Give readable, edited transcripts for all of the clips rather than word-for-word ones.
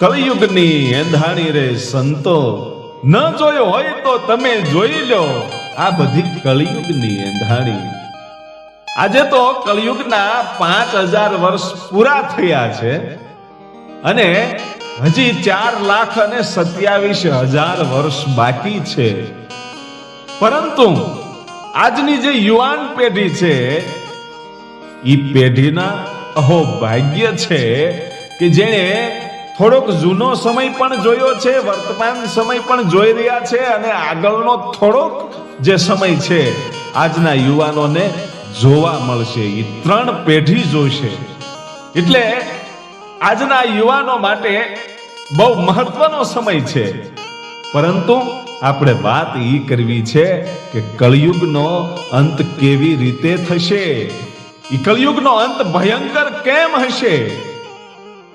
કળિયુગની એંધાણી રે સંતો, ન જોયો હોય તો તમે જોઈ લો આ બધી કળિયુગની એંધાણી. આજે તો કળિયુગના 5000 વર્ષ પૂરા થયા છે અને હજી 4,27,000 વર્ષ બાકી છે. પરંતુ આજની જે યુવાન પેઢી છે એ પેઢીના અહોભાગ્ય છે કે જેણે થોડોક જૂનો સમય પણ જોયો છે, વર્તમાન સમય પણ જોઈ રહ્યા છે અને આગળનો થોડોક જે સમય છે આજના યુવાનોને જોવા મળશે. એ 3 પેઢી જોશે. એટલે આજના યુવાનો માટે બહુ મહત્વનો સમય છે. પરંતુ આપણે વાત એ કરવી છે કે કળિયુગનો અંત કેવી રીતે થશે, એ કળિયુગનો અંત ભયંકર કેમ હશે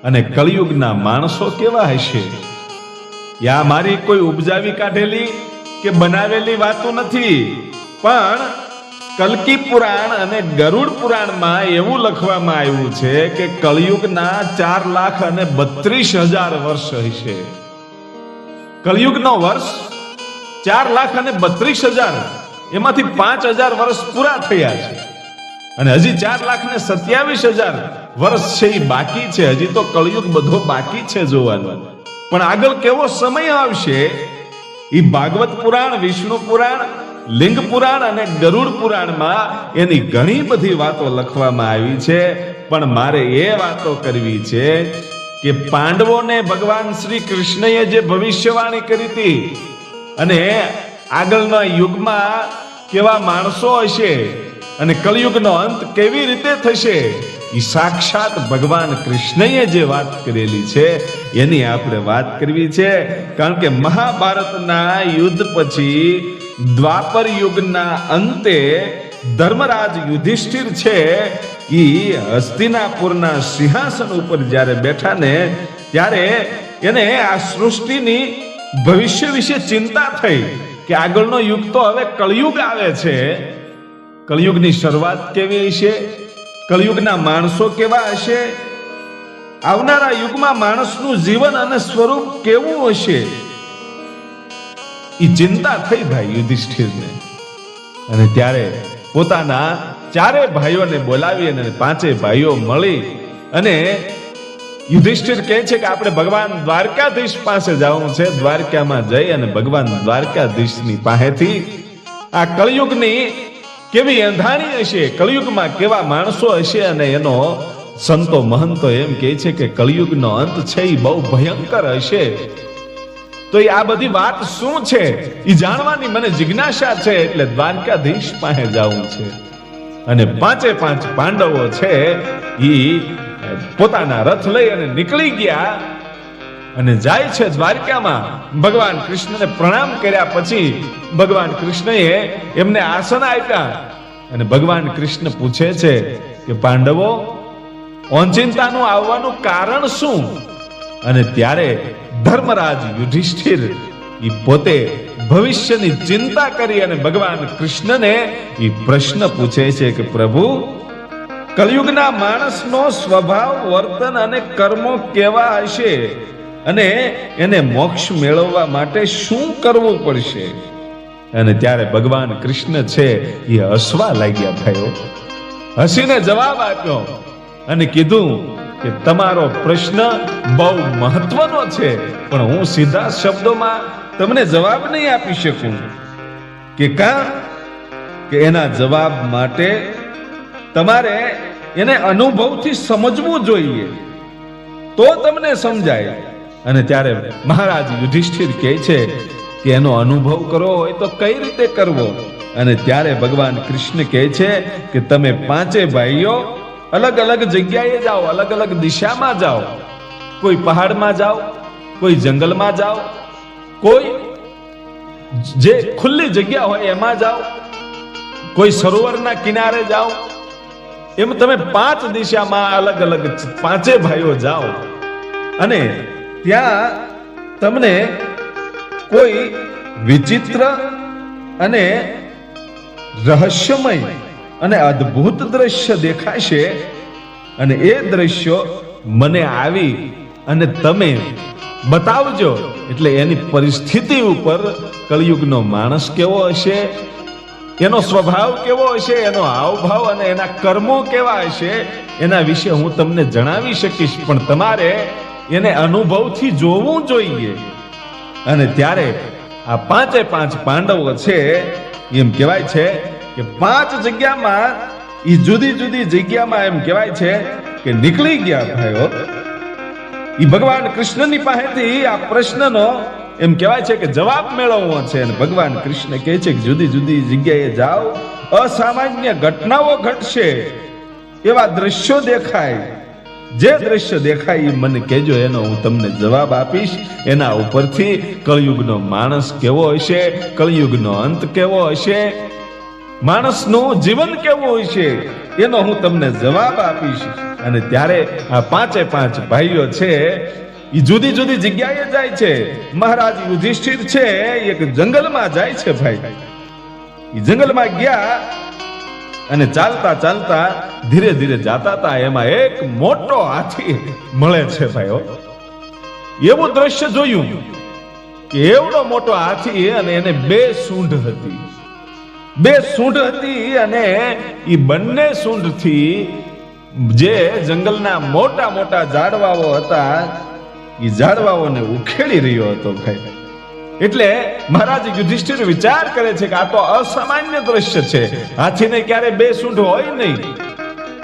અને કળિયુગના માણસો કેવા હશે. યા મારી કોઈ ઉપજાવી કાઢેલી કે બનાવેલી વાતો નથી, પણ કલ્કી પુરાણ અને ગરુડ પુરાણમાં એવું લખવામાં આવ્યું છે કે કળિયુગના 4,32,000 વર્ષ હશે. કળિયુગનો વર્ષ 4,32,000, એમાંથી 5,000 વર્ષ પૂરા થયા છે અને હજી 4,27,000 વર્ષ છે એ બાકી છે. હજી તો કળિયુગ બધો બાકી છે જોવાનો. પણ આગળ કેવો સમય આવશે એ ભાગવત પુરાણ, વિષ્ણુ પુરાણ, લિંગ પુરાણ અને ગરુડ પુરાણમાં એની ઘણી બધી વાતો લખવામાં આવી છે. પણ મારે એ વાતો કરવી છે કે પાંડવોને ભગવાન શ્રી કૃષ્ણએ જે ભવિષ્યવાણી કરી હતી અને આગળના યુગમાં કેવા માણસો હશે અને કળિયુગનો અંત કેવી રીતે થશે, એ સાક્ષાત ભગવાન કૃષ્ણએ જે વાત કરેલી છે એની આપણે વાત કરવી છે. કારણ કે મહાભારતના યુદ્ધ પછી દ્વાપર યુગના અંતે ધર્મરાજ યુધિષ્ઠિર છે એ હસ્તિનાપુરના સિંહાસન ઉપર જ્યારે બેઠા ને ત્યારે એને આ સૃષ્ટિની ભવિષ્ય વિશે ચિંતા થઈ કે આગળનો યુગ તો હવે કળિયુગ આવે છે. કળિયુગની શરૂઆત કેવી હશે, કળિયુગના માણસો કેવા હશે, આવનારા યુગમાં માણસનું જીવન અને સ્વરૂપ કેવું હશે, એ ચિંતા થઈ ભાઈ યુધિષ્ઠિરને. અને ત્યારે પોતાના 4 ભાઈઓને બોલાવી અને 5 ભાઈઓ મળી અને યુધિષ્ઠિર કહે છે કે આપણે ભગવાન દ્વારકાધીશ પાસે જવું છે. દ્વારકામાં જઈ અને ભગવાન દ્વારકાધીશની પાસેથી આ કળિયુગની કેવી એંધાણી હશે, કળિયુગમાં કેવા માણસો હશે અને એનો સંતો મહંતો એમ કહે છે કે કળિયુગનો અંત છે એ બહુ ભયંકર હશે. તો આ બધી વાત શું છે એ જાણવાની મને જિજ્ઞાસા છે. એટલે દ્વારકાધીશ પાસે જવું છે અને 5 પાંડવો છે એ પોતાના રથ લઈ અને નીકળી ગયા અને જાય છે દ્વારકામાં. ભગવાન કૃષ્ણને પ્રણામ કર્યા પછી ભગવાન કૃષ્ણએ એમને આસન આપ્યા અને ભગવાન કૃષ્ણ પૂછે છે કે પાંડવો, ઓચિંતાનું આવવાનું કારણ શું? અને ત્યારે ધર્મરાજ યુધિષ્ઠિર એ પોતે ભવિષ્યની ચિંતા કરી અને ભગવાન કૃષ્ણને એ પ્રશ્ન પૂછે છે કે પ્રભુ, કળિયુગના માણસનો સ્વભાવ, વર્તન અને કર્મો કેવા હશે અને એને મોક્ષ મેળવવા માટે શું કરવું પડશે? અને ત્યારે ભગવાન કૃષ્ણ છે એ હસવા લાગ્યા ભાઈઓ. હસીને જવાબ આપ્યો અને કીધું કે તમારો પ્રશ્ન બહુ મહત્વનો છે, પણ હું સીધા શબ્દોમાં તમને જવાબ નહીં આપી શકું. કે એના જવાબ માટે તમારે એને અનુભવથી સમજવું જોઈએ તો તમને સમજાય. અને ત્યારે મહારાજ યુધિષ્ઠિર કહે છે કે એનો અનુભવ કરવો હોય તો કઈ રીતે કરવો? અને ત્યારે ભગવાન કૃષ્ણ કહે છે કે તમે 5 ભાઈઓ અલગ અલગ જગ્યાએ જાઓ, અલગ અલગ દિશામાં જાઓ. કોઈ પહાડમાં જાઓ, કોઈ જંગલમાં જાઓ, કોઈ જે ખુલ્લી જગ્યા હોય એમાં જાઓ, કોઈ સરોવરના કિનારે જાઓ. એમ તમે 5 દિશામાં અલગ અલગ 5 ભાઈઓ જાઓ અને ત્યાં તમને કોઈ વિચિત્ર અને રહસ્યમય અને અદ્ભુત દ્રશ્ય દેખાશે અને એ દ્રશ્યો મને આવી અને તમે બતાવજો. એટલે એની પરિસ્થિતિ ઉપર કળિયુગનો માણસ કેવો હશે, એનો સ્વભાવ કેવો હશે, એનો હાવભાવ અને એના કર્મો કેવા હશે, એના વિશે હું તમને જણાવી શકીશ. પણ તમારે એને અનુભવથી જોવું જોઈએ. અને ત્યારે આ પાંચે પાંચ પાંડવો છે, એમ કહેવાય છે કે 5 જગ્યામાં, એ જુદી જુદી જગ્યામાં એમ કહેવાય છે કે નીકળી ગયા ભાઈઓ. એ ભગવાન કૃષ્ણની પાસેથી આ પ્રશ્નનો એમ કહેવાય છે કે જવાબ મેળવવો છે. અને ભગવાન કૃષ્ણ કહે છે કે જુદી જુદી જગ્યાએ જાઓ, અસામાન્ય ઘટનાઓ ઘટશે, એવા દ્રશ્યો દેખાય. જે દ્રશ્ય દેખાય એ મને કહેજો, એનો હું તમને જવાબ આપીશ. એના ઉપરથી કળિયુગનો માણસ કેવો હશે, કળિયુગનો અંત કેવો હશે, માણસનું જીવન કેવું હશે, એનો હું તમને જવાબ આપીશ. અને ત્યારે આ પાંચે પાંચ ભાઈઓ છે એ જુદી જુદી જગ્યાએ જાય છે. મહારાજ યુધિષ્ઠિર છે એક જંગલમાં જાય છે ભાઈ. એ જંગલમાં ગયા અને ચાલતા ચાલતા ધીરે ધીરે જાતા હતા. એમાં એક મોટો હાથી મળે છે ભાઈઓ. એવું દ્રશ્ય જોયું કે એવડો મોટો હાથી, અને એને 2 સૂંઢ હતી. 2 સૂંઢ હતી અને એ બંને સૂંઢથી જે જંગલના મોટા મોટા ઝાડવાઓ હતા એ ઝાડવાઓને ઉખેડી રહ્યો હતો ભાઈ. એટલે મહારાજ યુધિષ્ઠિર વિચાર કરે છે કે આ તો અસામાન્ય દ્રશ્ય છે. હાથીને ક્યારે 2 સૂંઢ હોય નહીં,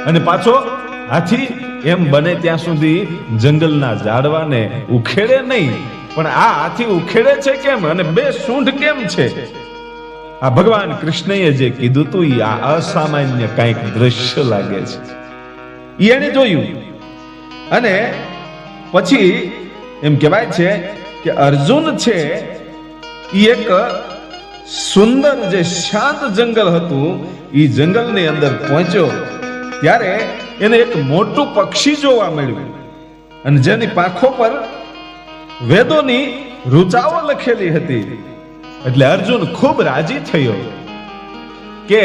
અને પાછો હાથી એમ બને ત્યાં સુધી જંગલના ઝાડવાને ઉખેડે નહીં. પણ આ હાથી ઉખેડે છે કેમ, અને 2 સૂંઢ કેમ છે? આ ભગવાન કૃષ્ણએ જે કીધું તું એ આ અસામાન્ય કંઈક દ્રશ્ય લાગે છે. એને જોયું અને પછી એમ કહેવાય છે કે અર્જુન છે એ એક સુંદર જે શાંત જંગલ હતું એ જંગલની અંદર પહોંચ્યો. ત્યારે એને એક મોટું પક્ષી જોવા મળ્યું, અને જેની પાંખો પર વેદોની ઋચાઓ લખેલી હતી. એટલે અર્જુન ખૂબ રાજી થયો કે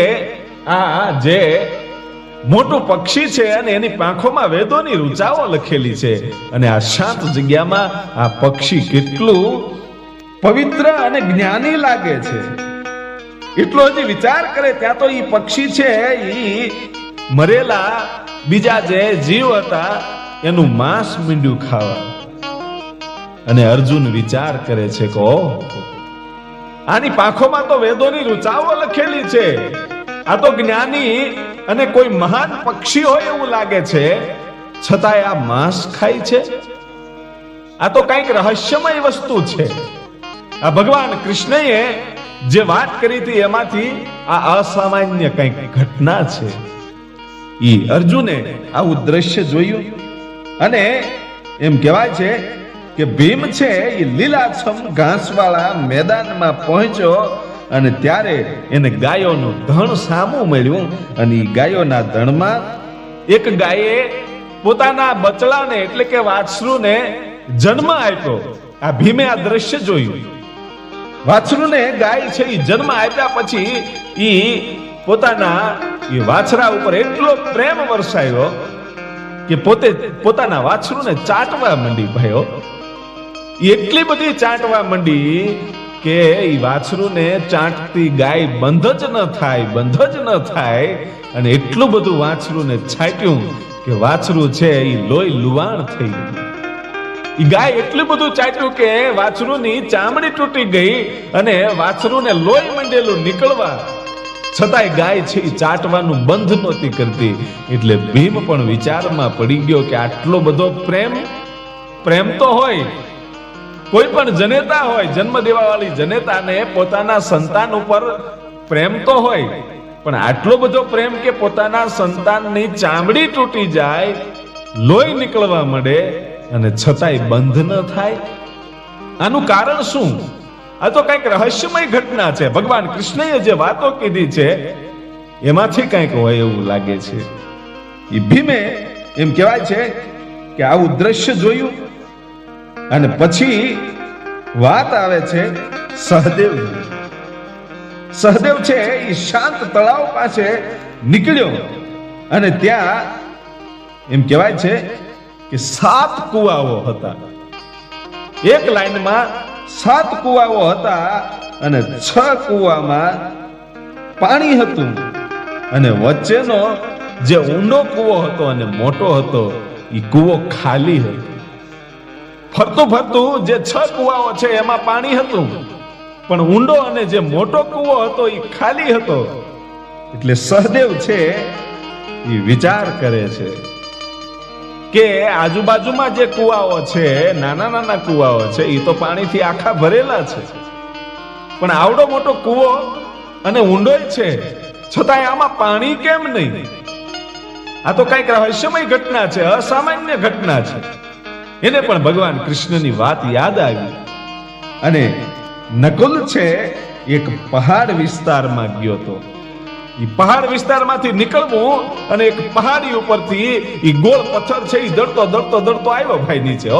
આ જે મોટું પક્ષી છે અને એની પાંખોમાં વેદોની ઋચાઓ લખેલી છે, અને આ શાંત જગ્યામાં આ પક્ષી કેટલું પવિત્ર અને જ્ઞાની લાગે છે. એટલો હજી વિચાર કરે ત્યાં તો એ પક્ષી છે એ મરેલા બીજા જે જીવ હતા એનું માંસ મીંડું ખાવા. અને અર્જુન વિચાર કરે છે કે ઓહ, આની પાંખોમાં તો વેદોની ઋચાઓ લખેલી છે, આ તો જ્ઞાની અને કોઈ મહાન પક્ષી હોય એવું લાગે છે, છતાંય આ માંસ ખાય છે. આ તો કંઈક રહસ્યમય વસ્તુ છે. આ ભગવાન કૃષ્ણએ જે વાત કરી હતી એમાંથી આ અસામાન્ય કંઈક ઘટના છે. ઈ અર્જુને આવું દ્રશ્ય જોયું અને એમ કહેવાય છે કે ભીમ છે એ લીલાછમ ઘાસવાળા મેદાનમાં પહોંચ્યો, અને ત્યારે એને ગાયોનું ધણ સામું મળ્યું. અને એ ગાયોના ધણમાં એક ગાયે પોતાના બચડાને એટલે કે વાછરૂને જન્મ આપ્યો. આ ભીમે આ દ્રશ્ય જોયું. વાછરૂને ગાય છે એ જન્મ આપ્યા પછી એ પોતાના એ વાછરા ઉપર એટલો પ્રેમ વરસાયો કે પોતે પોતાના વાછરૂને ચાટવા માંડી ભાઈઓ. એટલી બધી ચાટવા માંડી કે એ વાછરૂને ચાટતી ગાય બંધ જ ન થાય. અને એટલું બધું વાછરૂને છાટ્યું કે વાછરું છે એ લોહી લુવાણ થઈ ગયું. એ ગાય એટલું બધું ચાટ્યું કે વાછરૂની ચામડી તૂટી ગઈ અને વાછરૂને લોહી મંડેલું નીકળવા છતાંય ગાય છે એ ચાટવાનું બંધ નહોતી કરતી. એટલે ભીમ પણ વિચારમાં પડી ગયો કે આટલો બધો પ્રેમ તો હોય, કોઈ પણ જનેતા હોય, જન્મ દેવા વાળી જનેતાને પોતાના સંતાન ઉપર પ્રેમ તો હોય, પણ આટલો બધો પ્રેમ કે પોતાના સંતાનની ચામડી તૂટી જાય, લોહી નીકળવા મળે અને છતાંય બંધ ન થાય. આનું કારણ શું? આ તો કંઈક રહસ્યમય ઘટના છે. ભગવાન કૃષ્ણએ જે વાતો કીધી છે એમાંથી કંઈક હોય એવું લાગે છે. એ ભીમે એમ કહેવાય છે કે આવું દ્રશ્ય જોયું. અને પછી વાત આવે છે સહદેવ. સહદેવ છે એ શાંત તળાવ પાસે નીકળ્યો અને ત્યાં એમ કહેવાય છે કે 7 કુવાઓ હતા. એક લાઈનમાં 7 કુવાઓ હતા અને 6 કુવામાં પાણી હતું અને વચ્ચેનો જે ઊંડો કૂવો હતો અને મોટો હતો એ કૂવો ખાલી હતો. ફરતું ફરતું જે 6 કુવાઓ છે એમાં પાણી હતું, પણ ઊંડો અને જે મોટો કૂવો હતો એ ખાલી હતો. એટલે સહદેવ છે એ વિચાર કરે છે કે આજુબાજુમાં જે કુવાઓ છે, નાના નાના કુવાઓ છે, એ તો પાણીથી આખા ભરેલા છે, પણ આવડો મોટો કૂવો અને ઊંડોય છે, છતાંય આમાં પાણી કેમ નહીં? આ તો કઈક રહસ્યમય ઘટના છે, અસામાન્ય ઘટના છે. એને પણ ભગવાન કૃષ્ણની વાત યાદ આવી અને નકુલ છે એક પહાડ વિસ્તારમાં ગયો હતો. એ પહાડ વિસ્તારમાંથી નીકળવું અને એક પહાડી ઉપરથી એ ગોળ પથ્થર છે એ દડતો દડતો દડતો આવ્યો ભાઈ નીચે.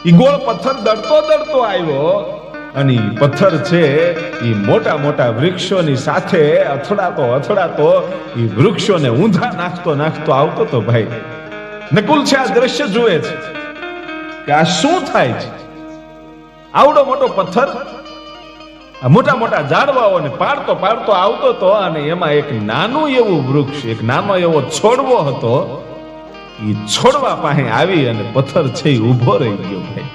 એ ગોળ પથ્થર દડતો દડતો આવ્યો અને પથ્થર છે એ મોટા મોટા વૃક્ષોની સાથે અથડાતો અથડાતો એ વૃક્ષોને ઊંધા નાખતો નાખતો આવતો તો ભાઈ. નકુલ છે આ દ્રશ્ય જુએ છે કે આ શું થાય છે. આવડો મોટો પથ્થર મોટા મોટા ઝાડવાઓને પાડતો પાડતો આવતો હતો અને એમાં એક નાનું એવું વૃક્ષ, એક નાનો એવો છોડવો હતો. એ છોડવા પાસે આવી અને પથ્થર છે એ ઊભો રહી ગયો ભાઈ.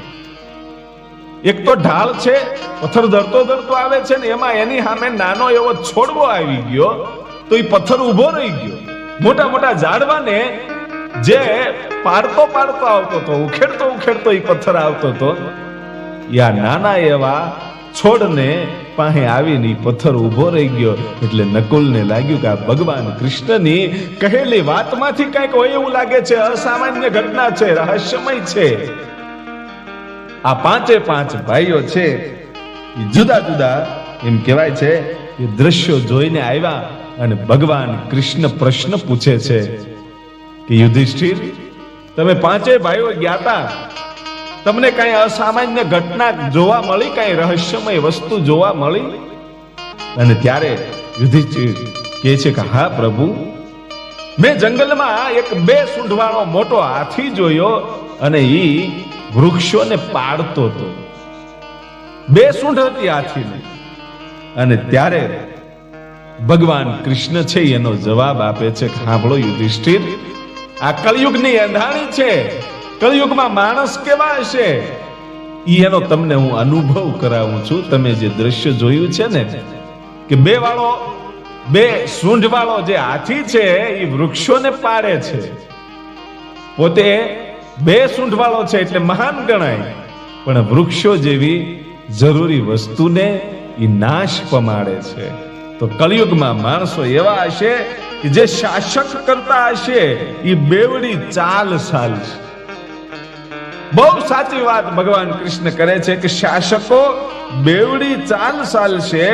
એક તો ઢાળ છે, પથ્થર દરતો દરતો આવે છે ને એમાં એની સામે નાનો એવો છોડવો આવી ગયો તો એ પથ્થર ઊભો રહી ગયો. મોટા મોટા ઝાડવાને જે પાડતો પાડતો આવતો હતો, ઉખેડતો ઉખેડતો એ પથ્થર આવતો હતો, યા નાના એવા છોડને પાસે આવીને પથ્થર ઊભો રહી ગયો. એટલે નકુલને લાગ્યું કે આ ભગવાન કૃષ્ણની કહેલી વાતમાંથી કંઈક હોય એવું લાગે છે, અસામાન્ય ઘટના છે, રહસ્યમય છે. આ 5 ભાઈઓ છે એ જુદા જુદા એમ કહેવાય છે એ દ્રશ્યો જોઈને આવ્યા અને ભગવાન કૃષ્ણ પ્રશ્ન પૂછે છે કે યુધિષ્ઠિર, તમે 5 ભાઈઓ ગયા હતા, તમને કઈ અસામાન્ય ઘટના જોવા મળી, કઈ રહસ્યમય વસ્તુ જોવા મળી? અને ત્યારે યુધિષ્ઠિર કહે છે કે હા પ્રભુ, મેં જંગલમાં એક 2 સૂંઢવાળો મોટો હાથી જોયો અને ઈ વૃક્ષોને પાડતો હતો. 2 સૂંઢ હતી હાથીની. અને ત્યારે ભગવાન કૃષ્ણ છે એનો જવાબ આપે છે કે સાંભળો યુધિષ્ઠિર, આ કળિયુગની એંધાણી છે. કળિયુગમાં માણસ કેવા હશે એનો તમને હું અનુભવ કરાવું છું. તમે જે દ્રશ્ય જોયું છે ને કે 2 સૂંઢ વાળો જે હાથી છે એ વૃક્ષોને પાડે છે, પોતે 2 સૂંઢ વાળો છે એટલે મહાન ગણાય, પણ વૃક્ષો જેવી જરૂરી વસ્તુને એ નાશ પમાડે છે. તો કળિયુગમાં માણસો એવા હશે કે જે શાસક કરતા હશે એ બેવડી ચાલ ચાલશે. બહુ સાચી વાત ભગવાન કૃષ્ણ કરે છે કે શાસકો બેવડી ચાલ ચાલશે,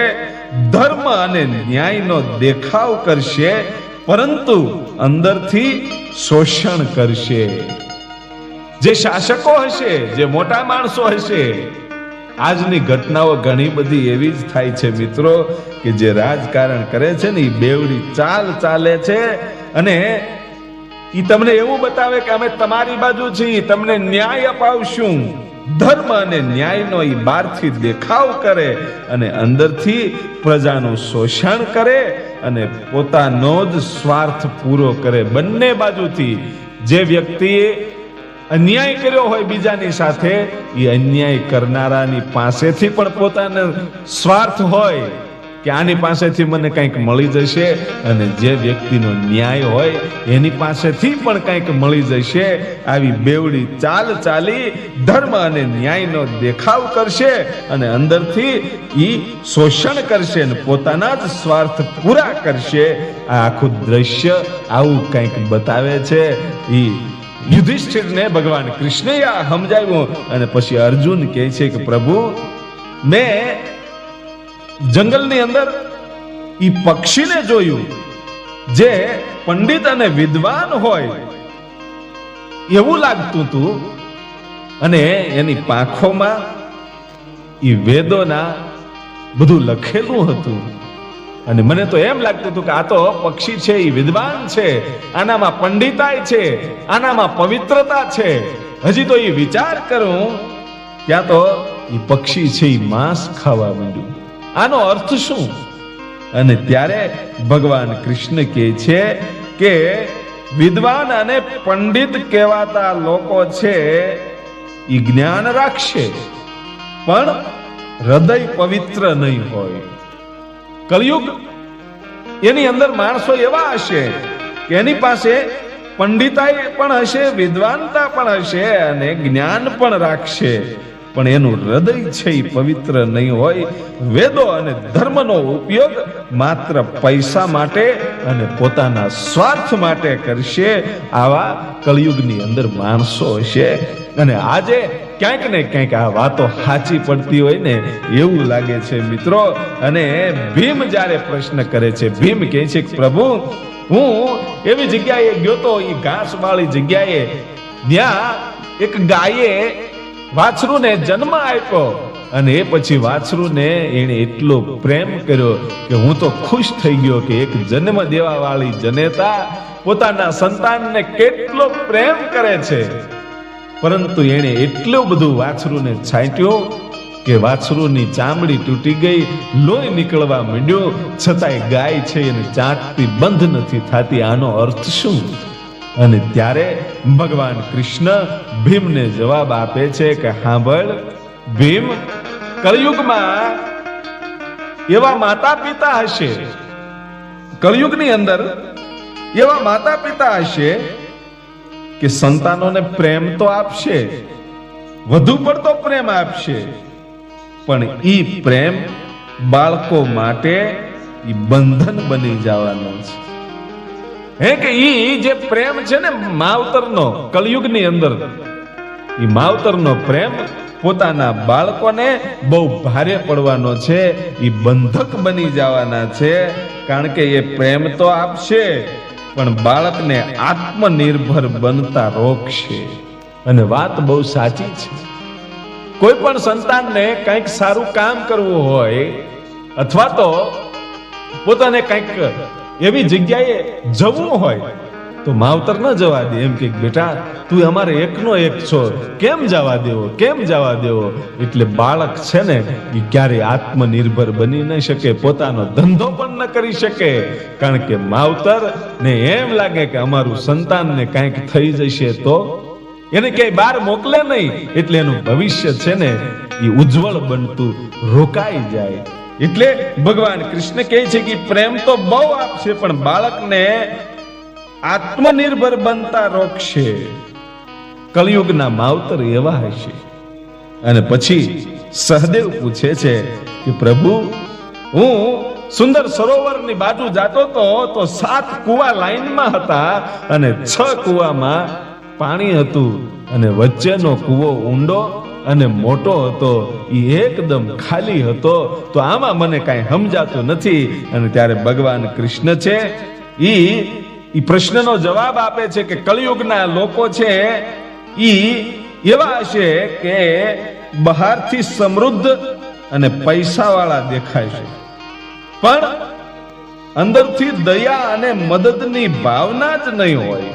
ધર્મ અને ન્યાયનો દેખાવ કરશે, પરંતુ અંદરથી શોષણ કરશે. જે શાસકો હશે, જે મોટા માણસો હશે, આજની ઘટનાઓ ઘણી બધી એવી જ થાય છે મિત્રો કે જે રાજકારણ કરે છે ને એ બેવડી ચાલ ચાલે છે અને ઈ તમને એવું બતાવે કે અમે તમારી બાજુ છીએ, તમને ન્યાય અપાવશું. ધર્મ અને ન્યાયનો ઈ બહારથી દેખાવ કરે અને અંદરથી પ્રજાનું શોષણ કરે અને પોતાનો જ સ્વાર્થ પૂરો કરે. બંને બાજુથી જે વ્યક્તિએ અન્યાય કર્યો હોય બીજાની સાથે, એ અન્યાય કરનારાની પાસેથી પણ પોતાનો સ્વાર્થ હોય કે આની પાસેથી મને કંઈક મળી જશે, અને જે વ્યક્તિનો ન્યાય હોય એની પાસેથી પણ કંઈક મળી જશે. આવી બેવડી ચાલ ચાલી ધર્મ અને ન્યાયનો દેખાવ કરશે અને અંદરથી ઈ શોષણ કરશે અને પોતાના જ સ્વાર્થ પૂરા કરશે. આ આખું દ્રશ્ય આવું કંઈક બતાવે છે. ઈ યુધિષ્ઠિરને ભગવાન કૃષ્ણએ આ સમજાવ્યું અને પછી અર્જુન કહે છે કે પ્રભુ, મેં જંગલની અંદર ઈ પક્ષીને જોયું જે પંડિત અને વિદ્વાન હોય એવું લાગતું હતું અને એની પાંખોમાં ઈ વેદોના બધું લખેલું હતું અને મને તો એમ લાગતું હતું કે આ તો પક્ષી છે, એ વિદ્વાન છે, આનામાં પંડિતાઈ છે, આનામાં પવિત્રતા છે. હજી તો એ વિચાર કરું ત્યાં તો એ પક્ષી છે એ માંસ ખાવા માંડ્યું. આનો અર્થ શું? અને ત્યારે ભગવાન કૃષ્ણ કહે છે કે વિદ્વાન અને પંડિત કહેવાતા લોકો છે એ જ્ઞાન રાખશે, પણ હૃદય પવિત્ર નહીં હોય. કલયુગ એની અંદર માણસો એવા હશે કે એની પાસે પંડિતાઈ પણ હશે, વિદ્વાનતા પણ હશે અને જ્ઞાન પણ રાખશે, પણ એનું હૃદય છે એ પવિત્ર નહીં હોય. વેદો અને ધર્મનો ઉપયોગ માત્ર પૈસા માટે અને પોતાના સ્વાર્થ માટે કરશે. આવા કળિયુગની અંદર માણસો હશે. અને આજે ક્યાંક ને ક્યાંક આ વાતો સાચી પડતી હોય ને એવું લાગે છે મિત્રો. અને ભીમ જ્યારે પ્રશ્ન કરે છે, ભીમ કહે છે કે પ્રભુ, હું એવી જગ્યાએ ગયો તો, એ ઘાસ વાળી જગ્યાએ, ત્યાં એક ગાયે વાછરૂને જન્મ આપ્યો અને એ પછી વાછરૂને એને એટલો પ્રેમ કર્યો કે હું તો ખુશ થઈ ગયો કે એક જન્મ દેવા વાળી જનેતા પોતાના સંતાનને કેટલો પ્રેમ કરે છે. પરંતુ એને એટલું બધું વાછરૂને છાંટ્યું કે વાછરૂની ચામડી તૂટી ગઈ, લોહી નીકળવા માંડ્યું, છતાંય ગાય છે એને ચાટતી બંધ નથી થતી. આનો અર્થ શું? અને ત્યારે ભગવાન કૃષ્ણ ભીમને જવાબ આપે છે કે સાંભળ ભીમ, કળિયુગમાં એવા માતા પિતા હશે, કળિયુગની અંદર એવા માતા પિતા હશે કે સંતાનોને પ્રેમ તો આપશે, વધુ પડતો પ્રેમ આપશે, પણ ઈ પ્રેમ બાળકો માટે ઈ બંધન બની જવાનો છે. હે કે ઈ જે પ્રેમ છે ને માવતરનો, કળિયુગની અંદર ઈ માવતરનો પ્રેમ પોતાના બાળકોને બહુ ભારે પડવાનો છે, ઈ બંધક બની જવાના છે. કારણ કે એ પ્રેમ તો આપશે પણ બાળકને આત્મનિર્ભર બનતા રોકશે. અને વાત બહુ સાચી છે. કોઈ પણ સંતાનને કંઈક સારું કામ કરવું હોય અથવા તો પોતાને કંઈક એવી જગ્યાએ જવું હોય તો માવતર ન જવા દે. એમ કે બેટા તું અમારે એકનો એક છો, કેમ જવા દેવો, કેમ જવા દેવો? એટલે બાળક છે ને એ ક્યારેય આત્મનિર્ભર બની ન શકે, પોતાનો ધંધો પણ ન કરી શકે. કારણ કે માવતર ને એમ લાગે કે અમારું સંતાનને કંઈક થઈ જશે તો એને ક્યાંય બહાર મોકલે નહીં, એટલે એનું ભવિષ્ય છે ને એ ઉજ્જવળ બનતું રોકાઈ જાય. એટલે ભગવાન કૃષ્ણ કહે છે કે પ્રેમ તો બહુ આપશે પણ બાળકને આત્મનિર્ભર બનતા રોકશે. કળિયુગના માવતર એવા હશે. અને પછી સહદેવ પૂછે છે કે પ્રભુ, હું સુંદર સરોવરની બાજુ જાતો તો 7 કુવા લાઈનમાં હતા અને 6 કુવામાં પાણી હતું અને વચ્ચેનો કુવો ઊંડો અને મોટો હતો, એ એકદમ ખાલી હતો. તો આમાં મને કાંઈ સમજાતું નથી. અને ત્યારે ભગવાન કૃષ્ણ છે ઈ પ્રશ્નનો જવાબ આપે છે કે કળિયુગના લોકો છે ઈ એવા હશે કે બહારથી સમૃદ્ધ અને પૈસાવાળા દેખાય છે, પણ અંદરથી દયા અને મદદની ભાવના જ નહીં હોય.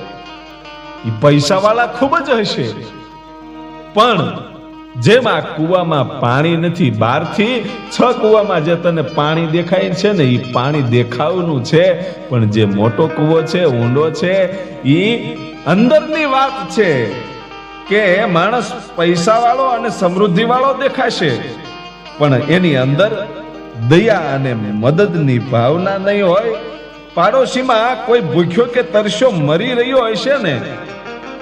એ પૈસાવાળા ખૂબ જ હશે, પણ જેમ આ કુવામાં પાણી નથી, બહારથી 6 કુવામાં જે તને પાણી દેખાય છે ને એ પાણી દેખાવનું છે, પણ જે મોટો કુવો છે, ઊંડો છે, એ અંદરની વાત છે કે માણસ પૈસાવાળો અને સમૃદ્ધિવાળો દેખાશે પણ એની અંદર દયા અને મદદની ભાવના નહીં હોય. પાડોશીમાં કોઈ ભૂખ્યો કે તરસ્યો મરી રહ્યો હશે ને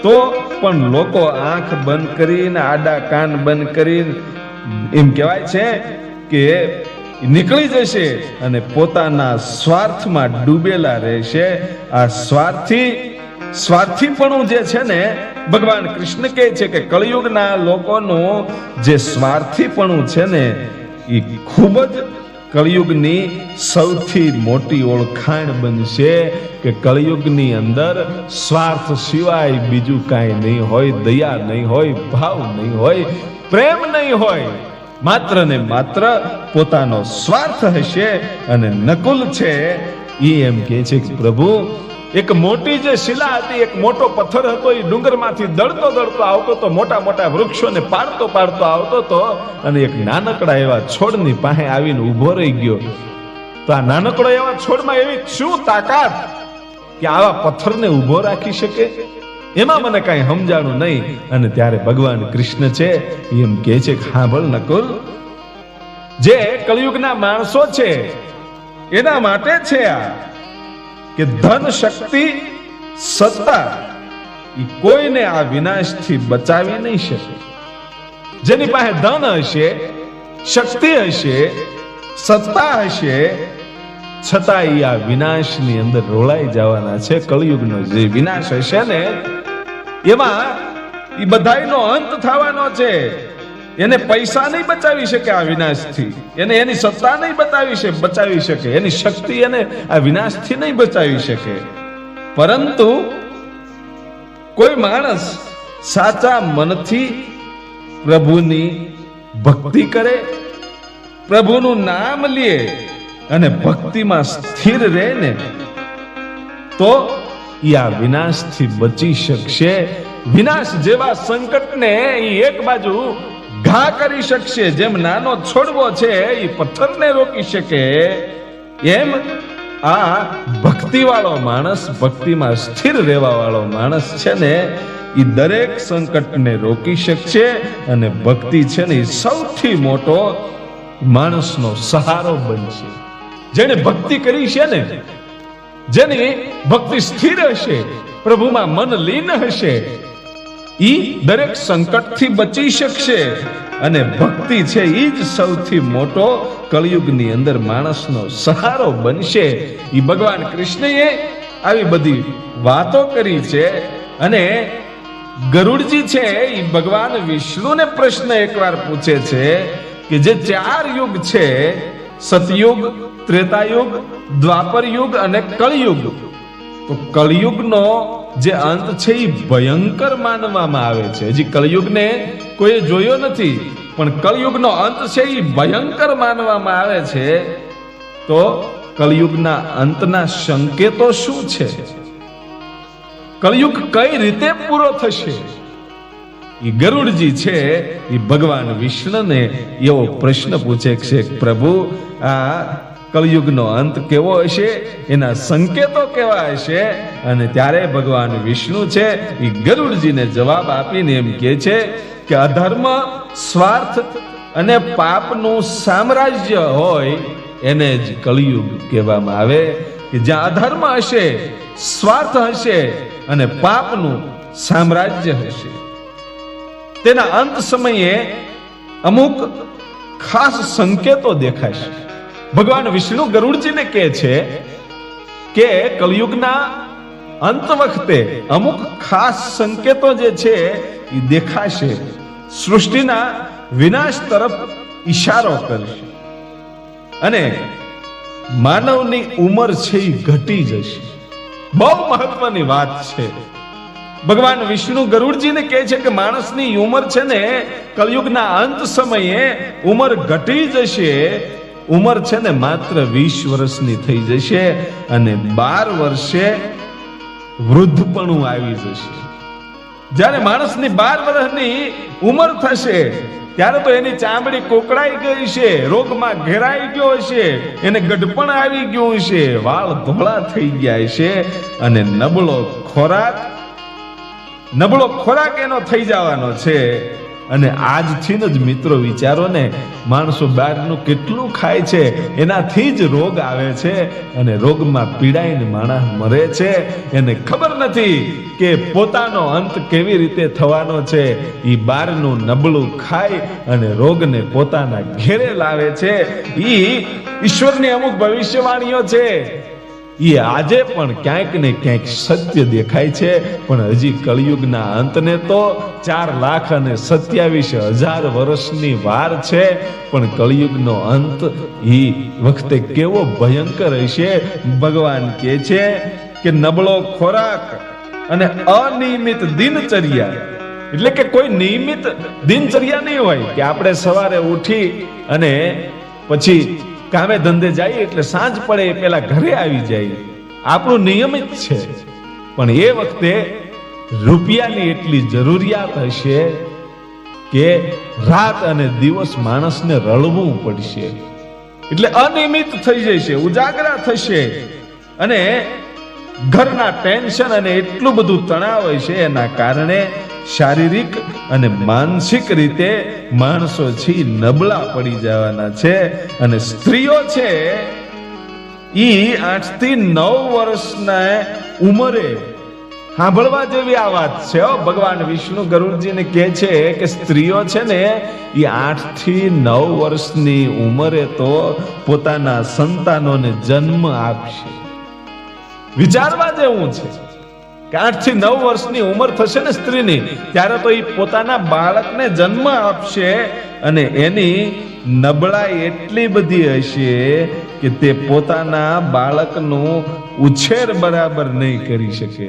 તો પણ લોકો આંખ બંધ કરીને, આડા કાન બંધ કરીને એમ કહેવાય છે કે નીકળી જશે અને પોતાના સ્વાર્થમાં ડૂબેલા રહેશે. આ સ્વાર્થીપણું જે છે ને, ભગવાન કૃષ્ણ કહે છે કે કળિયુગના લોકોનું જે સ્વાર્થીપણું છે ને એ ખૂબ જ કળિયુગની સૌથી મોટી ઓળખાણ બનશે કે કળિયુગની અંદર સ્વાર્થ સિવાય બીજું કાંઈ નહીં હોય, દયા નહીં હોય, ભાવ નહીં હોય, પ્રેમ નહીં હોય. માત્ર ને માત્ર પોતાનો સ્વાર્થ હશે. અને નકુલ છે એ એમ કહે છે કે પ્રભુ, એક મોટી જે શિલા હતી, એક મોટો પથ્થર હતો, એ ડુંગરમાંથી દળતો દળતો આવતો તો, મોટા મોટા વૃક્ષોને પાડતો પાડતો આવતો તો, અને એક નાનકડા એવા છોડની પાસે આવીને ઊભો રહી ગયો. તો આ નાનકડો એવા છોડમાં એવી શું તાકાત કે આવા પથ્થરને ઊભો રાખી શકે? એમાં મને કઈ સમજાણું નહીં. અને ત્યારે ભગવાન કૃષ્ણ છે એમ કહે છે કે સાંભળ નકુલ, જે કળિયુગના માણસો છે એના માટે છે આ કે ધન, શક્તિ, સત્તા એ કોઈને આ વિનાશથી બચાવી નહીં શકે. જેની પાસે ધન હશે, શક્તિ હશે, સત્તા હશે, છતાં એ આ વિનાશની અંદર રોળાઈ જવાના છે. કળિયુગનો જે વિનાશ હશે ને એમાં એ બધાયનો અંત થવાનો છે. એને પૈસા નહીં બચાવી શકે આ વિનાશથી, એને એની સત્તા નહીં બચાવી શકે, એની શક્તિ એને આ વિનાશથી નહીં બચાવી શકે. પરંતુ કોઈ માણસ સાચા મનથી પ્રભુની ભક્તિ કરે, પ્રભુનું નામ લે અને ભક્તિમાં સ્થિર રહે ને, તો એ આ વિનાશથી બચી શકશે. વિનાશ જેવા સંકટને એ એક બાજુ ઘા કરી શકશે. જેમ નાનો છોડવો છે એ પથ્થરને રોકી શકે, એમ આ ભક્તિવાળો માણસ, ભક્તિમાં સ્થિર રહેવા વાળો માણસ છે ને, એ દરેક સંકટને રોકી શકશે. અને ભક્તિ છે ને એ સૌથી મોટો માણસનો સહારો બનશે. જેને ભક્તિ કરી છે ને, જેની ભક્તિ સ્થિર હશે, પ્રભુમાં મન લીન હશે, ઈ દરેક સંકટથી બચી શકશે. અને ભક્તિ છે ઈ જ સૌથી મોટો કળિયુગની અંદર માણસનો સહારો બનશે. ઈ ભગવાન કૃષ્ણએ આવી બધી વાતો કરી છે. અને ગરુડજી છે ઈ ભગવાન વિષ્ણુને પ્રશ્ન એકવાર પૂછે છે કે જે 4 યુગ છે, સતયુગ, ત્રેતાયુગ, દ્વાપર યુગ અને કળિયુગ, તો કળિયુગનો જે અંત છે એ ભયંકર માનવામાં આવે છે. હજી કળિયુગને કોઈ જોયો નથી, પણ કળિયુગનો અંત છે એ ભયંકર માનવામાં આવે છે. તો કળિયુગના અંતના સંકેતો શું છે? કળિયુગ કઈ રીતે પૂરો થશે? એ ગરુડજી છે એ ભગવાન વિષ્ણુને એવો પ્રશ્ન પૂછે છે, પ્રભુ આ કળિયુગનો અંત કેવો હશે, એના સંકેતો કેવા હશે? અને ત્યારે ભગવાન વિષ્ણુ છે એ ગરુડજીને જવાબ આપીને એમ કહે છે કે અધર્મ, સ્વાર્થ અને પાપનું સામ્રાજ્ય હોય એને જ કળિયુગ કહેવામાં આવે. કે જ્યાં અધર્મ હશે, સ્વાર્થ હશે અને પાપનું સામ્રાજ્ય હશે, તેના અંત સમયે અમુક ખાસ સંકેતો દેખાશે. ભગવાન વિષ્ણુ ગરુડજીને કહે છે કે કળિયુગના અંત વખતે અમુક ખાસ સંકેતો જે છે એ દેખાશે, સૃષ્ટિના વિનાશ તરફ ઈશારો કરશે. અને માનવની ઉંમર છે એ ઘટી જશે. બહુ મહત્વની વાત છે. ભગવાન વિષ્ણુ ગરુડજીને કહે છે કે માણસની ઉંમર છે ને કળિયુગના અંત સમયે ઉંમર ઘટી જશે. ઉંમર છે ને માત્ર 20 વર્ષની થઈ જશે અને 12 વર્ષે વૃદ્ધપણું આવી જશે. જ્યારે માણસની 12 વર્ષની ઉંમર થશે ત્યારે તો એની ચામડી કોકડાઈ ગઈ છે, રોગમાં ઘેરાઈ ગયો હશે, એને ગઢપણ આવી ગયું હશે, વાળ ધોળા થઈ ગયા હશે અને નબળો ખોરાક એનો થઈ જવાનો છે. અને આજથી જ મિત્રો વિચારો ને, માણસો બહારનું કેટલું ખાય છે, એનાથી જ રોગ આવે છે અને રોગમાં પીડાઈને માણસ મરે છે. એને ખબર નથી કે પોતાનો અંત કેવી રીતે થવાનો છે. એ બહારનું નબળું ખાય અને રોગને પોતાના ઘેરે લાવે છે. ઈશ્વરની અમુક ભવિષ્યવાણીઓ છે, એ આજે પણ ક્યાંક ને ક્યાંક સત્ય દેખાય છે. પણ હજી કળિયુગના અંતને તો 4,27,000 વર્ષની વાર છે. પણ કળિયુગનો અંત એ વખતે કેવો ભયંકર હશે. ભગવાન કહે છે કે નબળો ખોરાક અને અનિયમિત દિનચર્યા એટલે કે કોઈ નિયમિત દિનચર્યા નહીં હોય કે આપણે સવારે ઉઠી અને પછી કામે ધંધે જઈએ એટલે સાંજ પડે એ પેલા ઘરે આવી જાય. આપણું નિયમિત છે, પણ એ વખતે રૂપિયાની એટલી જરૂરિયાત હશે કે રાત અને દિવસ માણસને રળવું પડશે. એટલે અનિયમિત થઈ જશે, ઉજાગરા થશે અને ઘરના ટેન્શન અને એટલું બધું તણાવ હશે, એના કારણે શારીરિક અને માનસિક રીતે માણસો છે નબળા પડી જવાના છે. અને સ્ત્રીઓ છે ઈ 8 થી 9 વર્ષના ઉંમરે સાંભળવા જેવી આ વાત છે. ભગવાન વિષ્ણુ ગરુડજીને કહે છે કે સ્ત્રીઓ છે ને એ 8 થી 9 વર્ષની ઉંમરે તો પોતાના સંતાનોને જન્મ આપશે. વિચારવા જેવું છે કે 8 થી 9 વર્ષની ઉંમર થશે ને સ્ત્રીની, ત્યારે તો એ પોતાના બાળકને જન્મ આપશે અને એની નબળાઈ એટલી બધી હશે કે તે પોતાના બાળકનું ઉછેર બરાબર નહીં કરી શકે.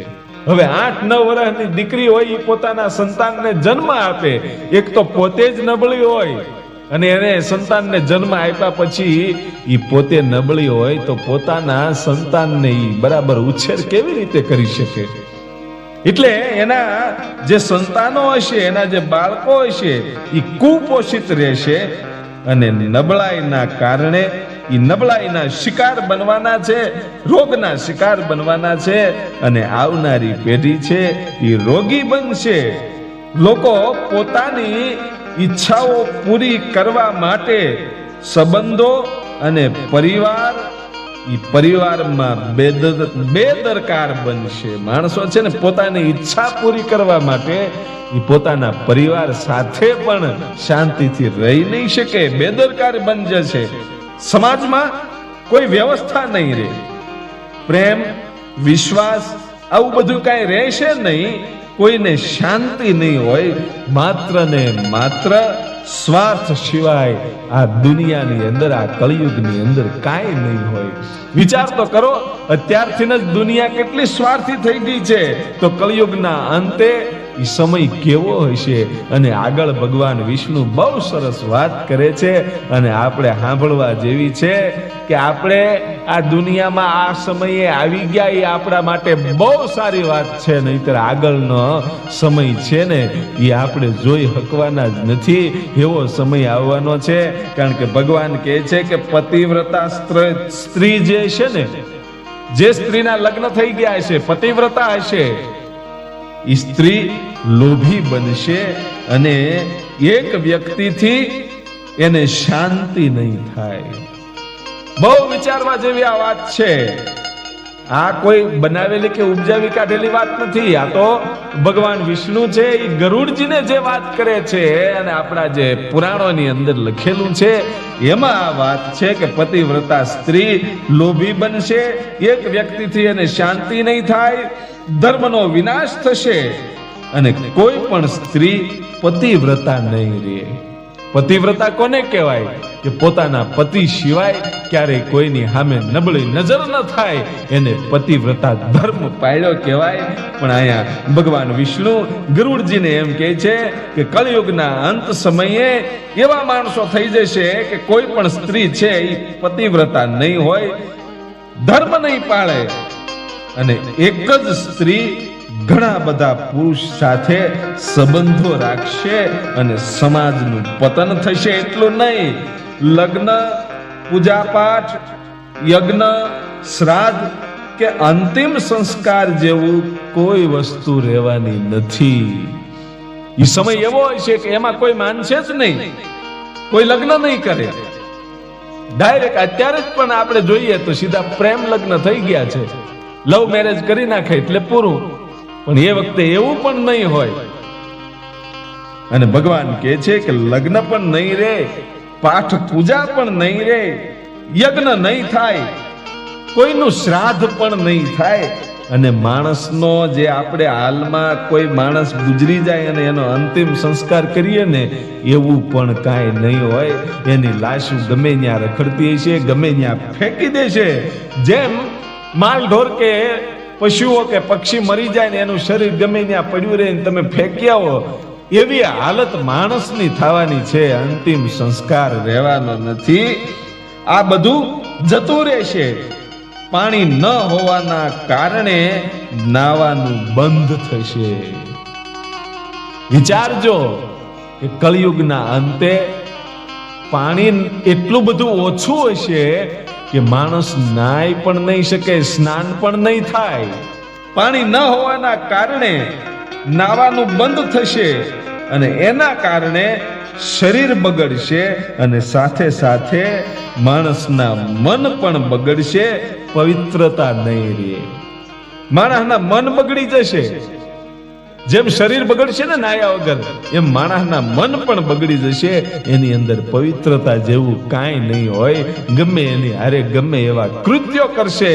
હવે 8-9 વર્ષની દીકરી હોય એ પોતાના સંતાનને જન્મ આપે, એક તો પોતે જ નબળી હોય અને એને સંતાનને જન્મ આપ્યા પછી એ પોતે નબળી હોય તો પોતાના સંતાનને બરાબર ઉછેર કેવી રીતે કરી શકે? એટલે એના જે સંતાનો હશે, એના જે બાળકો હશે એ કુપોષિત રહેશે અને નબળાઈના કારણે એ નબળાઈના શિકાર બનવાના છે, રોગના શિકાર બનવાના છે અને આવનારી પેઢી છે એ રોગી બનશે. લોકો પોતાની ઈચ્છાઓ પૂરી કરવા માટે સંબંધો અને પરિવારમાં બેદરકાર બનશે. માણસો છે ને પોતાની ઈચ્છા પૂરી કરવા માટે એ પોતાના પરિવાર સાથે પણ શાંતિથી રહી નહીં શકે, બેદરકાર બની જશે. સમાજમાં કોઈ વ્યવસ્થા નહીં રહે, પ્રેમ વિશ્વાસ આવું બધું કાંઈ રહેશે નહીં, કોઈને શાંતિ નહીં હોય, માત્ર ને માત્ર સ્વાર્થ સિવાય આ દુનિયાની અંદર, આ કળિયુગની અંદર કાંઈ નહીં હોય. વિચાર તો કરો, અત્યારથી જ દુનિયા કેટલી સ્વાર્થી થઈ ગઈ છે, તો કળિયુગના અંતે એ સમય કેવો હશે? અને આગળ ભગવાન વિષ્ણુ બહુ સરસ વાત કરે છે અને આપણે સાંભળવા જેવી છે કે આપણે આ દુનિયામાં આ સમયે આવી ગયા એ આપણા માટે બહુ સારી વાત છે. નહીંતર આગળનો સમય છે ને એ આપણે જોઈ શકવાના જ નથી, એવો સમય આવવાનો છે. કારણ કે ભગવાન કહે છે કે પતિવ્રતા સ્ત્રી જે છે ને, જે સ્ત્રીના લગ્ન થઈ ગયા હશે, પતિવ્રતા હશે, સ્ત્રી લોભી બનશે અને એક વ્યક્તિથી એને શાંતિ નહીં થાય. બહુ વિચારવા જેવી આ વાત છે. આ કોઈ બનાવેલી કે ઉપજાવી કાઢેલી વાત નથી. આ તો ભગવાન વિષ્ણુ છે એ ગરુડજીને જે વાત કરે છે અને આપણા જે પુરાણોની અંદર લખેલું છે એમાં આ વાત છે કે પતિવ્રતા સ્ત્રી લોભી બનશે, એક વ્યક્તિથી એને શાંતિ નહીં થાય, ધર્મનો વિનાશ થશે અને કોઈ પણ સ્ત્રી પતિવ્રતા નહીં રહે. પતિવ્રતા કોને કહેવાય? કે પોતાના પતિ સિવાય ક્યારેય કોઈની સામે નબળી નજર ન થાય, એને પતિવ્રતા ધર્મ પાળ્યો કહેવાય. પણ અહીંયા ભગવાન વિષ્ણુ ગરુડજીને એમ કહે છે કે કળિયુગના અંત સમયે એવા માણસો થઈ જશે કે કોઈ પણ સ્ત્રી છે એ પતિવ્રતા નહીં હોય, ધર્મ નહીં પાળે અને એક જ સ્ત્રી ઘણા બધા પુરુષ સાથે સંબંધો રાખશે અને સમાજનું પતન થશે. એટલું નહીં, લગ્ન, પૂજાપાઠ, યજ્ઞ, શ્રાદ્ધ કે અંતિમ સંસ્કાર જેવું કોઈ વસ્તુ રહેવાની નથી. એ સમય એવો હોય છે કે એમાં કોઈ માનશે જ નહીં, કોઈ લગ્ન નહીં કરે. ડાયરેક્ટ અત્યારે જ પણ આપણે જોઈએ તો સીધા પ્રેમ લગ્ન થઈ ગયા છે, લવ મેરેજ કરી નાખે એટલે પૂરું. પણ એ વખતે એવું પણ નહીં હોય. અને ભગવાન કહે છે કે લગ્ન પણ નહીં રહે, પાઠ પૂજા પણ નહીં રહે, યજ્ઞ નહીં થાય, કોઈનું શ્રાદ્ધ પણ નહીં થાય અને માણસનો જે આપણે હાલમાં કોઈ માણસ ગુજરી જાય અને એનો અંતિમ સંસ્કાર કરીએ ને એવું પણ કાંઈ નહીં હોય. એની લાશ ગમે ત્યાં રખડતી હશે, ગમે ત્યાં ફેંકી દેશે. જેમ માલ ઢોર કે પશુઓ કે પક્ષી મરી જાય ને એનું શરીર ગમે ત્યાં પડ્યું રહે તમે ફેંકી આવો, એવી હાલત માણસની થવાની છે. અંતિમ સંસ્કાર રહેવાનો નથી. આ બધું જતું રહેશે. પાણી ન હોવાના કારણે નાવાનું બંધ થશે. વિચારજો કે કળિયુગના અંતે પાણી એટલું બધું ઓછું હશે કે માણસ નાય પણ નહીં શકે, સ્નાન પણ નહીં થાય. પાણી ન હોવાના કારણે નાવાનું બંધ થશે અને એના કારણે શરીર બગડશે અને સાથે સાથે માણસના મન પણ બગડશે. પવિત્રતા નહીં રહે. માણસના મન બગડી જશે. જેમ શરીર બગડશે ને નાયા વગર, એમ માણસના મન પણ બગડી જશે. એની અંદર પવિત્રતા જેવું કાંઈ નહીં હોય. ગમે એની હારે ગમે એવા કૃત્યો કરશે,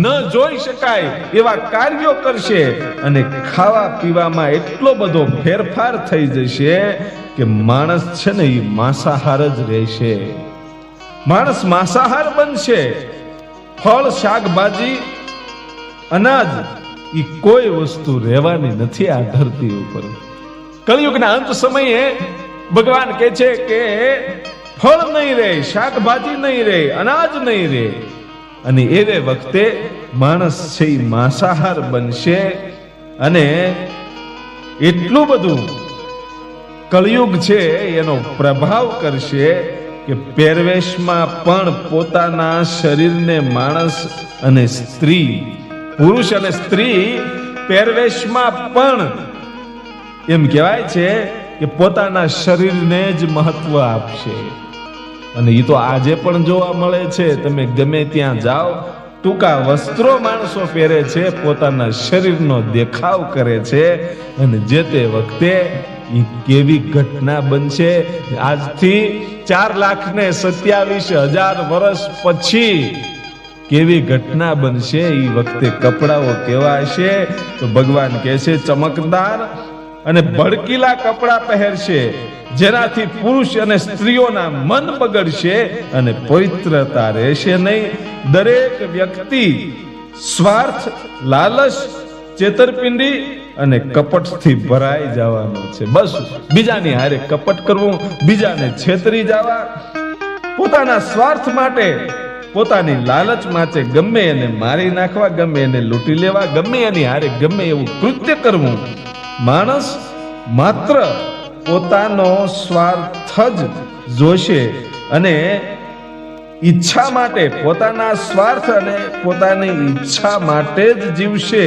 ન જોઈ શકાય એવા કાર્યો કરશે અને ખાવા પીવામાં એટલો બધો ફેરફાર થઈ જશે કે માણસ છે ને એ માંસાહાર જ રહેશે. માણસ માંસાહાર બનશે. ફળ, શાકભાજી, અનાજ એ કોઈ વસ્તુ રહેવાની નથી આ ધરતી ઉપર. કળિયુગના અંત સમયે ભગવાન કહે છે કે ફળ નહીં રહે, શાકભાજી નહીં રહે, અનાજ નહીં રહે. અને એવે વખતે માણસ છે એ માંસાહાર બનશે. અને એટલું બધું કળિયુગ છે એનો પ્રભાવ કરશે કે પહેરવેશમાં પણ પોતાના શરીરને માણસ અને સ્ત્રી, પુરુષ અને સ્ત્રી પહેરવેશમાં પણ એમ કહેવાય છે કે પોતાના શરીરને જ મહત્વ આપશે. અને એ તો આજે પણ જોવા મળે છે. તમે ગમે ત્યાં જાઓ, ટૂંકા વસ્ત્રો માણસો પહેરે છે, પોતાના શરીરનો દેખાવ કરે છે. અને જે તે વખતે એ કેવી ઘટના બનશે. આજથી 4,27,000 વર્ષ પછી કેવી ઘટના બનશે. એ વખતે કપડાઓ કેવા હશે તો ભગવાન કહે છે ચમકદાર અને ભડકીલા કપડા પહેરશે, જેનાથી પુરુષ અને સ્ત્રીઓના મન બગડશે અને પવિત્રતા રહેશે નહીં. દરેક વ્યક્તિ સ્વાર્થ, લાલચ, છેતરપિંડી અને કપટથી ભરાઈ જવાનો છે. બસ બીજાની હારે કપટ કરવું, બીજાને છેતરી જવા, પોતાના સ્વાર્થ માટે, પોતાની લાલચ માટે ગમે એને મારી નાખવા, ગમે એને લૂંટી લેવા, ગમે એની હારે ગમે એવું કૃત્ય કરવું. માણસ માત્ર પોતાનો સ્વાર્થ જ જોશે અને ઈચ્છા માટે, પોતાના સ્વાર્થ અને પોતાની ઈચ્છા માટે જ જીવશે.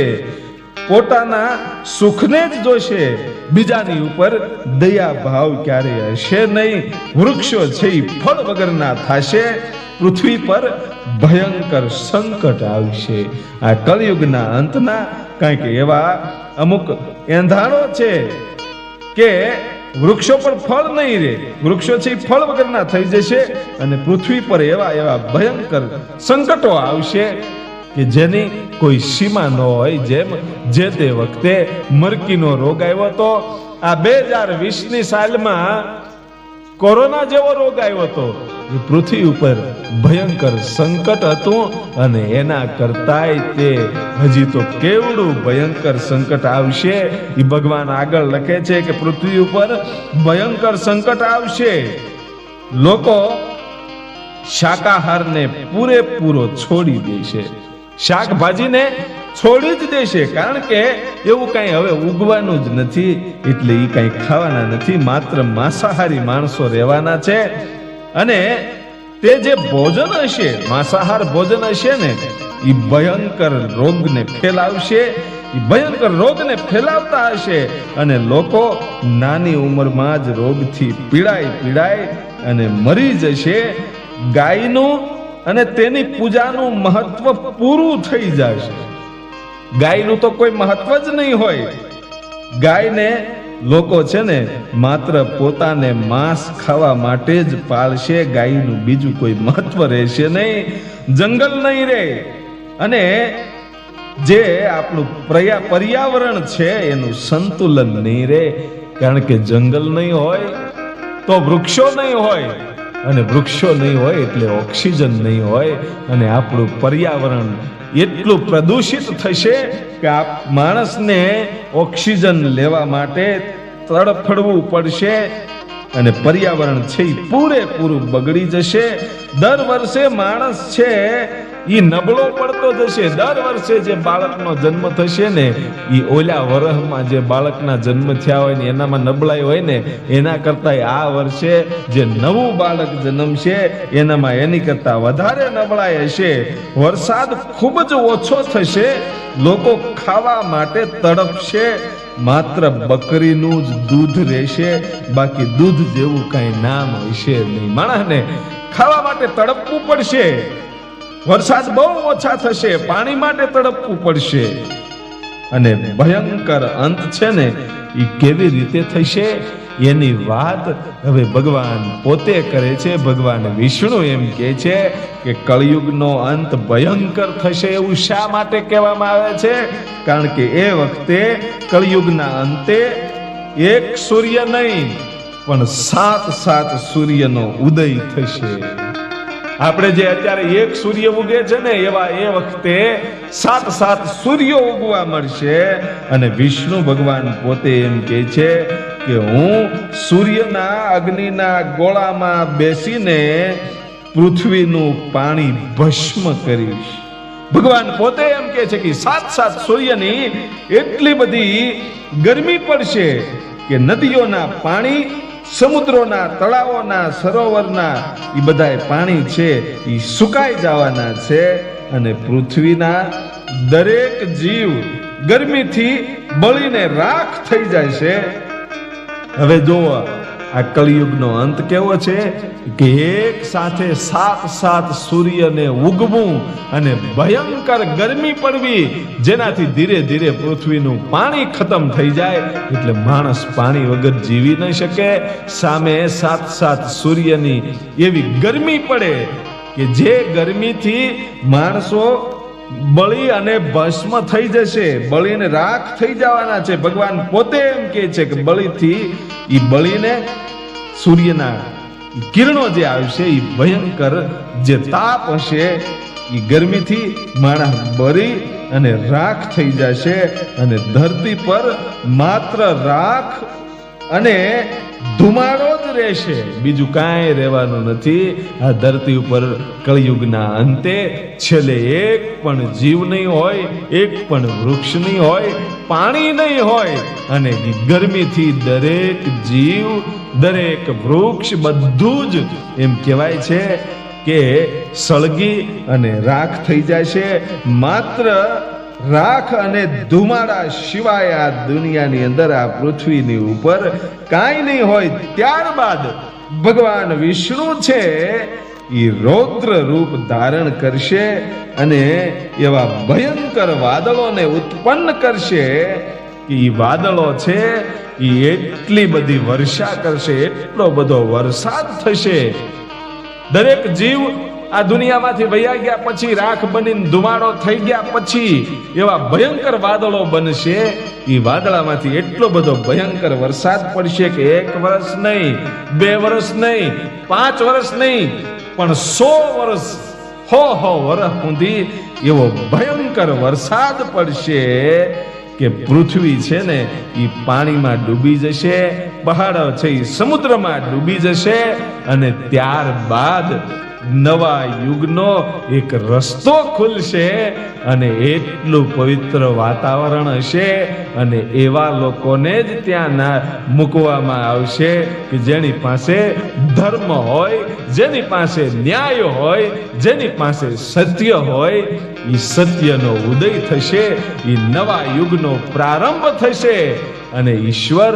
પોતાના સુખને જ જોશે. બીજાની ઉપર દયા ભાવ ક્યારે હશે નહીં. વૃક્ષો છે એ ફળ વગરના થશે. પૃથ્વી પર ભયંકર સંકટ આવશે. આ કળિયુગના અંતના કંઈક એવા અમુક એંધાણો છે કે વૃક્ષો પર ફળ નહીં રહે. વૃક્ષો છે ફળ વગરના થઈ જશે અને પૃથ્વી પર એવા એવા ભયંકર સંકટો આવશે કે જેની કોઈ સીમા ન હોય. જેમ જે તે વખતે મરકીનો રોગ આવ્યો હતો. આ 2020ની સાલમાં કોરોના જેવો રોગ આવ્યો હતો. એ પૃથ્વી ઉપર ભયંકર સંકટ હતું અને એના કરતાય તે હજી તો કેવડું ભયંકર સંકટ આવશે એ ભગવાન આગળ લખે છે કે પૃથ્વી ઉપર ભયંકર સંકટ આવશે. લોકો શાકાહારને પૂરેપૂરો છોડી દેશે, શાકભાજીને છોડી જ દેશે. કારણ કે એવું કઈ હવે ઉગવાનું જ નથી, એટલે એ કઈ ખાવાના નથી. માત્ર માંસાહારી માણસો રહેવાના છે. અને તે જે ભોજન હશે, માંસાહાર ભોજન હશે ને, એ ભયંકર રોગને ફેલાવશે. એ ભયંકર રોગને ફેલાવતા હશે અને લોકો નાની ઉંમરમાં જ રોગથી પીડાય અને મરી જશે. ગાયનું અને તેની પૂજાનું મહત્વ પૂરું થઈ જશે. ગાયનું તો કોઈ મહત્વ જ નહીં હોય. ગાયને લોકો છે ને માત્ર પોતાને માંસ ખાવા માટે જ પાળશે. ગાયનું બીજું કોઈ મહત્વ રહેશે નહીં. જંગલ નહીં રહે અને જે આપણું પર્યાવરણ છે એનું સંતુલન નહીં રહે. કારણ કે જંગલ નહીં હોય તો વૃક્ષો નહીં હોય અને વૃક્ષો નહીં હોય એટલે ઓક્સિજન નહીં હોય, અને આપણું પર્યાવરણ એટલું પ્રદૂષિત થશે કે આ માણસને ઓક્સિજન લેવા માટે તડફડવું પડશે, અને પર્યાવરણ છે એ પૂરેપૂરું બગડી જશે. દર વર્ષે માણસ છે એ નબળો પડતો જશે. દર વર્ષે જે બાળકનો જન્મ થશે ને એ ઓલા વરહમાં જે બાળકના જન્મ થયા હોય ને એનામાં નબળાઈ હોય ને એના કરતા આ વર્ષે જે નવું બાળક જન્મશે એનામાં એની કરતા વધારે નબળાઈ હશે. વરસાદ ખૂબ જ ઓછો થશે, લોકો ખાવા માટે તડપશે, માત્ર બકરીનું જ દૂધ રહેશે, બાકી દૂધ જેવું કઈ નામ હશે નહીં. માણસને ખાવા માટે તડપવું પડશે, વરસાદ બહુ ઓછા થશે, પાણી માટે તડપવું પડશે, અને ભયંકર અંત છે ને એ કેવી રીતે થશે એની વાત હવે ભગવાન પોતે કરે છે. ભગવાન વિષ્ણુ એમ કહે છે કે કળિયુગનો અંત ભયંકર થશે. એવું શા માટે કહેવામાં આવે છે? કારણ કે એ વખતે કળિયુગના અંતે એક સૂર્ય નહીં પણ 7 સૂર્યનો ઉદય થશે. આપણે જે અત્યારે એક સૂર્ય ઉગે છે ને એવા એ વખતે 7 સૂર્યો ઉગવા મળશે. અને વિષ્ણુ ભગવાન પોતે એમ કહે છે કે હું સૂર્યના અગ્નિના ગોળામાં બેસીને પૃથ્વીનું પાણી ભસ્મ કરીશ. ભગવાન પોતે એમ કહે છે કે 7 સૂર્યની એટલી બધી ગરમી પડશે કે નદીઓના પાણી, સમુદ્રોના, તળાવોના, સરોવરના એ બધા પાણી છે એ સુકાઈ જવાના છે, અને પૃથ્વીના દરેક જીવ ગરમીથી બળીને રાખ થઈ જાય છે. હવે જોવો આ કળિયુગનો અંત કેવો છે કે એક સાથે 7 સૂર્યને ઉગવું અને ભયંકર ગરમી પડવી, જેનાથી ધીરે ધીરે પૃથ્વીનું પાણી ખતમ થઈ જાય, એટલે માણસ પાણી વગર જીવી ન શકે. સામે 7 સૂર્યની એવી ગરમી પડે કે જે ગરમીથી માણસો બળી અને ભસ્મ થઈ જશે, બળીને રાખ થઈ જવાના છે. ભગવાન પોતે એમ કહે છે કે બળીને સૂર્યના કિરણો જે આવશે એ ભયંકર જે તાપ હશે એ ગરમીથી માણસ બળી અને રાખ થઈ જશે, અને ધરતી પર માત્ર રાખ અને ધુમાડો જ રહેશે, બીજું કાંઈ રહેવાનું નથી. આ ધરતી ઉપર કળિયુગના અંતે છેલ્લે એક પણ જીવ નહીં હોય, એક પણ વૃક્ષ નહીં હોય, પાણી નહીં હોય, અને ગરમીથી દરેક જીવ, દરેક વૃક્ષ બધું જ એમ કહેવાય છે કે સળગી અને રાખ થઈ જાય છે. માત્ર રાખ અને ધુમાડા સિવાય આ દુનિયાની અંદર, આ પૃથ્વીની ઉપર કાંઈ નહીં હોય. ત્યારબાદ ભગવાન વિષ્ણુ છે એ રૌદ્ર રૂપ ધારણ કરશે અને એવા ભયંકર વાદળોને ઉત્પન્ન કરશે કે એ વાદળો છે એ એટલી બધી વર્ષા કરશે, એટલો બધો વરસાદ થશે. દરેક જીવ આ દુનિયામાંથી વયા ગયા પછી, રાખ બનીને ધુમાડો થઈ ગયા પછી એવા ભયંકર વાદળો બનશે. એ વાદળામાંથી એટલો બધો ભયંકર વરસાદ પડશે કે 1 વર્ષ નહીં, 2 વર્ષ નહીં, 5 વર્ષ નહીં, પણ 100 વર્ષ, વર્ષ સુધી એવો ભયંકર વરસાદ પડશે કે પૃથ્વી છે ને એ પાણીમાં ડૂબી જશે, પહાડો છે એ સમુદ્રમાં ડૂબી જશે, અને ત્યારબાદ નવા યુગનો એક રસ્તો ખુલશે, અને એટલું પવિત્ર વાતાવરણ હશે, અને એવા લોકોને જ ત્યાં મૂકવામાં આવશે કે જેની પાસે ધર્મ હોય, જેની પાસે ન્યાય હોય, જેની પાસે સત્ય હોય. એ સત્યનો ઉદય થશે, એ નવા યુગનો પ્રારંભ થશે, અને ઈશ્વર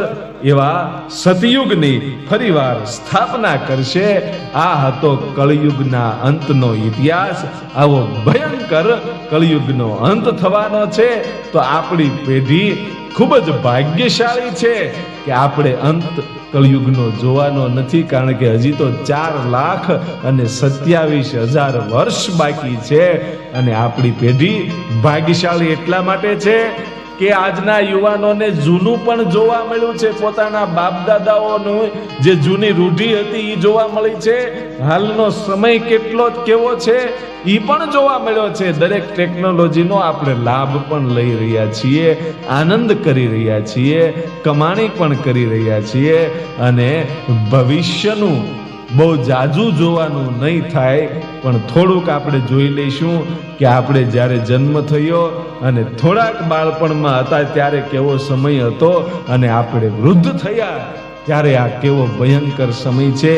એવા સતયુગની ફરીવાર સ્થાપના કરશે. આ હતો કળિયુગના અંતનો ઇતિહાસ. આવો ભયંકર કળિયુગનો અંત થવાનો છે. તો આપણી પેઢી ખૂબ જ ભાગ્યશાળી છે કે આપણે અંત કળિયુગનો જોવાનો નથી, કારણ કે હજી તો 4,27,000 વર્ષ બાકી છે. અને આપણી પેઢી ભાગ્યશાળી એટલા માટે છે કે આજના યુવાનોને જૂનું પણ જોવા મળ્યું છે, પોતાના બાપ દાદાઓનું જે જૂની રૂઢી હતી એ જોવા મળી છે, હાલનો સમય કેટલો કેવો છે એ પણ જોવા મળ્યો છે. દરેક ટેકનોલોજીનો આપણે લાભ પણ લઈ રહ્યા છીએ, આનંદ કરી રહ્યા છીએ, કમાણી પણ કરી રહ્યા છીએ. અને ભવિષ્યનું બહુ જાજુ જોવાનું નહીં થાય, પણ થોડુંક આપણે જોઈ લઈશું કે આપણે જ્યારે જન્મ થયો અને થોડાક બાળપણમાં હતા ત્યારે કેવો સમય હતો, અને આપણે વૃદ્ધ થયા ત્યારે આ કેવો ભયંકર સમય છે.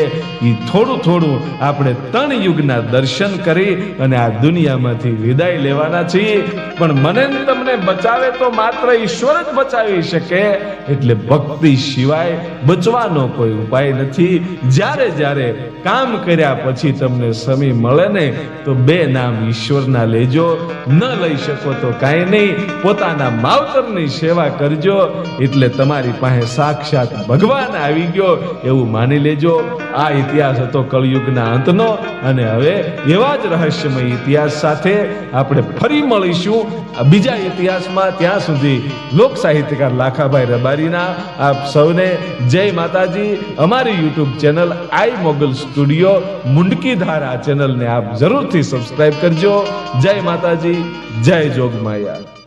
એ થોડું થોડું આપણે 3 યુગના દર્શન કરી અને આ દુનિયામાંથી વિદાય લેવાના છીએ. પણ મને ને તમને બચાવે તો માત્ર ઈશ્વર જ બચાવી શકે, એટલે ભક્તિ સિવાય બચવાનો કોઈ ઉપાય નથી. જ્યારે જ્યારે કામ કર્યા પછી તમને સમય મળે ને તો 2 નામ ઈશ્વરના લેજો, ન લઈ શકો તો કાંઈ નહીં, પોતાના માવતરની સેવા કરજો, એટલે તમારી પાસે સાક્ષાત ભગવાન આવી ગયો એવું માની લેજો. આ ઇતિહાસ હતો કળયુગના અંતનો, અને હવે એવા જ રહસ્યમય ઇતિહાસ સાથે આપણે ફરી મળીશું બીજા ઇતિહાસમાં. ત્યાં સુધી લોક સાહિત્યકાર લાખાભાઈ રબારીના આપ સૌને જય માતાજી. અમારી યુટ્યુબ ચેનલ આઈ મોગલ સ્ટુડિયો મુંડકીધાર આ ચેનલને આપ જરૂરથી સબસ્ક્રાઇબ કરજો. જય માતાજી, જય જોગમાયા.